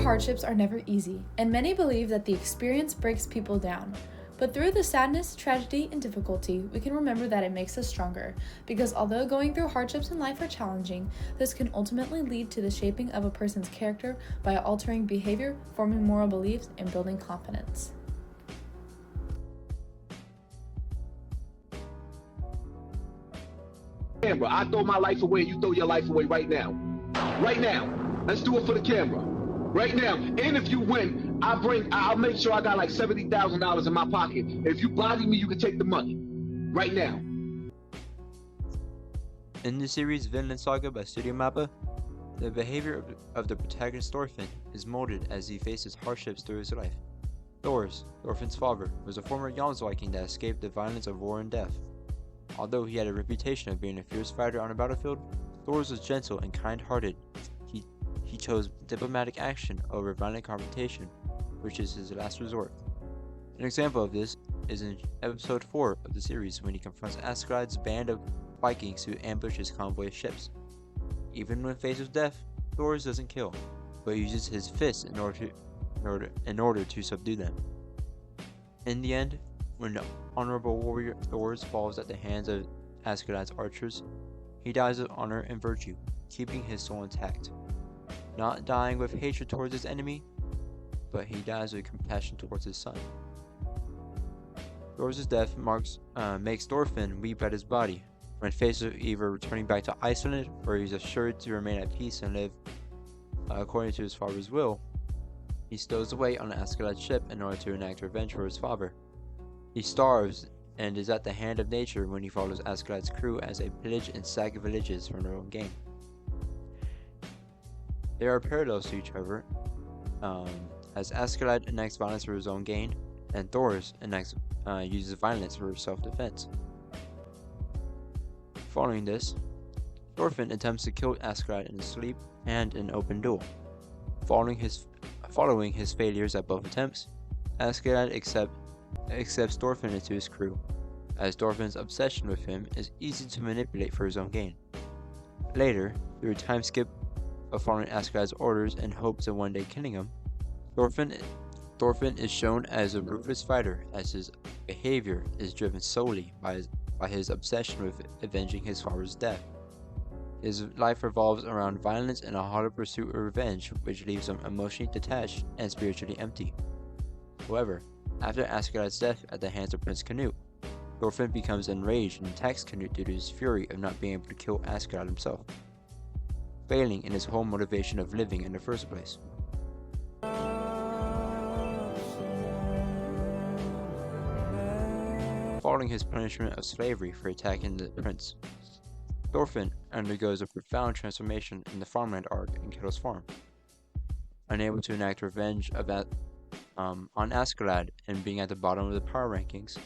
hardships are never easy, and many believe that the experience breaks people down. But through the sadness, tragedy, and difficulty, we can remember that it makes us stronger, because although going through hardships in life are challenging, this can ultimately lead to the shaping of a person's character by altering behavior, forming moral beliefs, and building confidence. Camera. I throw my life away, you throw your life away right now. Right now. Let's do it for the camera. Right now. And if you win, I'll make sure I got like $70,000 in my pocket. If you body me, you can take the money. Right now. In the series Vinland Saga by Studio Mappa, the behavior of the protagonist Thorfinn is molded as he faces hardships through his life. Thorfinn's father, was a former Jomsviking that escaped the violence of war and death. Although he had a reputation of being a fierce fighter on a battlefield, Thors was gentle and kind-hearted. He chose diplomatic action over violent confrontation, which is his last resort. An example of this is in episode 4 of the series when he confronts Askeladd's band of Vikings who ambush his convoy of ships. Even when faced with death, Thors doesn't kill, but uses his fists in order to subdue them. In the end, when the honorable warrior Thors falls at the hands of Askeladd's archers, he dies with honor and virtue, keeping his soul intact. Not dying with hatred towards his enemy, but he dies with compassion towards his son. Thors' death makes Thorfinn weep at his body, when faced with either returning back to Iceland, where he's assured to remain at peace and live according to his father's will. He stows away on Askeladd's ship in order to enact revenge for his father. He starves and is at the hand of nature when he follows Askeladd's crew as they pillage and sack villages for their own gain. There are parallels to each other, as Askeladd enacts violence for his own gain, and Thors uses violence for self-defense. Following this, Thorfinn attempts to kill Askeladd in his sleep and in an open duel. Following his failures at both attempts, Askeladd accepts Thorfinn into his crew, as Thorfinn's obsession with him is easy to manipulate for his own gain. Later, through a time skip of following Askeladd's orders in hopes of one day killing him, Thorfinn is shown as a ruthless fighter, as his behavior is driven solely by his obsession with avenging his father's death. His life revolves around violence and a hollow pursuit of revenge, which leaves him emotionally detached and spiritually empty. However, after Askeladd's death at the hands of Prince Canute, Thorfinn becomes enraged and attacks Canute due to his fury of not being able to kill Askeladd himself, failing in his whole motivation of living in the first place. Following his punishment of slavery for attacking the prince, Thorfinn undergoes a profound transformation in the farmland arc in Ketil's Farm. Unable to enact revenge on Askeladd and being at the bottom of the power rankings,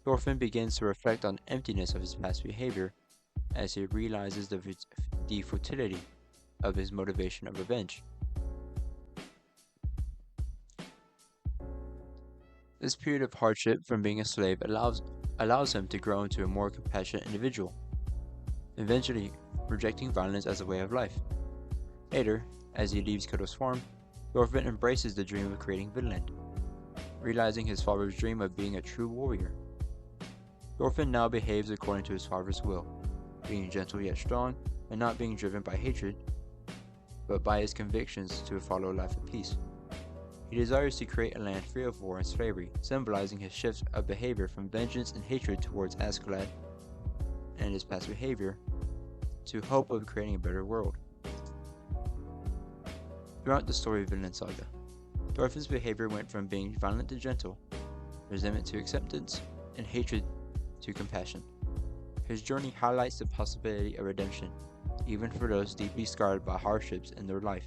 Thorfinn begins to reflect on the emptiness of his past behavior as he realizes the futility of his motivation of revenge. This period of hardship from being a slave allows him to grow into a more compassionate individual, eventually rejecting violence as a way of life. Later, as he leaves Ketil's Farm, Thorfinn embraces the dream of creating Vinland, realizing his father's dream of being a true warrior. Thorfinn now behaves according to his father's will, being gentle yet strong, and not being driven by hatred, but by his convictions to follow a life of peace. He desires to create a land free of war and slavery, symbolizing his shift of behavior from vengeance and hatred towards Askeladd and his past behavior, to hope of creating a better world. Throughout the story of Vinland Saga, Thorfinn's behavior went from being violent to gentle, resentment to acceptance, and hatred to compassion. His journey highlights the possibility of redemption, even for those deeply scarred by hardships in their life.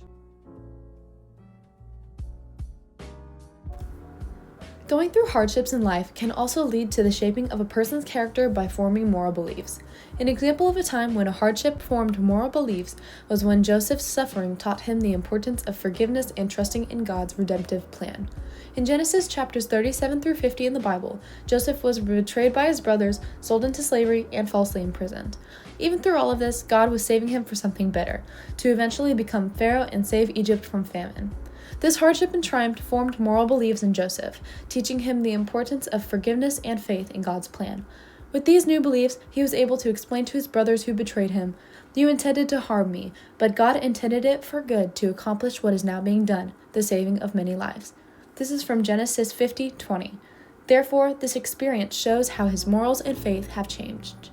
Going through hardships in life can also lead to the shaping of a person's character by forming moral beliefs. An example of a time when a hardship formed moral beliefs was when Joseph's suffering taught him the importance of forgiveness and trusting in God's redemptive plan. In Genesis chapters 37 through 50 in the Bible, Joseph was betrayed by his brothers, sold into slavery, and falsely imprisoned. Even through all of this, God was saving him for something better, to eventually become Pharaoh and save Egypt from famine. This hardship and triumph formed moral beliefs in Joseph, teaching him the importance of forgiveness and faith in God's plan. With these new beliefs, he was able to explain to his brothers who betrayed him, "You intended to harm me, but God intended it for good to accomplish what is now being done, the saving of many lives." This is from Genesis 50:20. Therefore, this experience shows how his morals and faith have changed.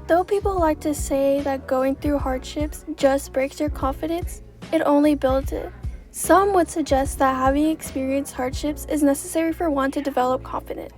Though people like to say that going through hardships just breaks your confidence, it only builds it. Some would suggest that having experienced hardships is necessary for one to develop confidence.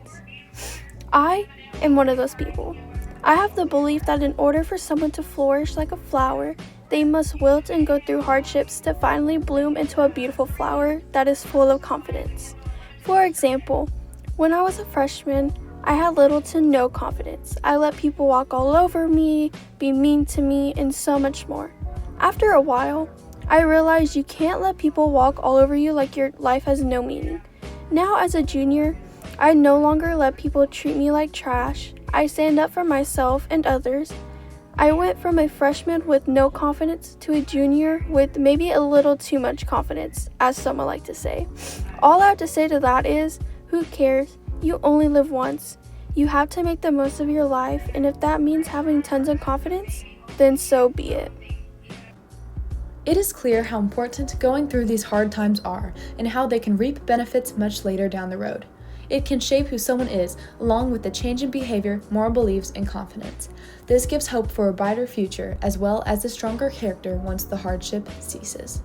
I am one of those people. I have the belief that in order for someone to flourish like a flower, they must wilt and go through hardships to finally bloom into a beautiful flower that is full of confidence. For example, when I was a freshman, I had little to no confidence. I let people walk all over me, be mean to me, and so much more. After a while, I realized you can't let people walk all over you like your life has no meaning. Now as a junior, I no longer let people treat me like trash. I stand up for myself and others. I went from a freshman with no confidence to a junior with maybe a little too much confidence, as some would like to say. All I have to say to that is, who cares? You only live once. You have to make the most of your life, and if that means having tons of confidence, then so be it. It is clear how important going through these hard times are and how they can reap benefits much later down the road. It can shape who someone is, along with the change in behavior, moral beliefs, and confidence. This gives hope for a brighter future, as well as a stronger character once the hardship ceases.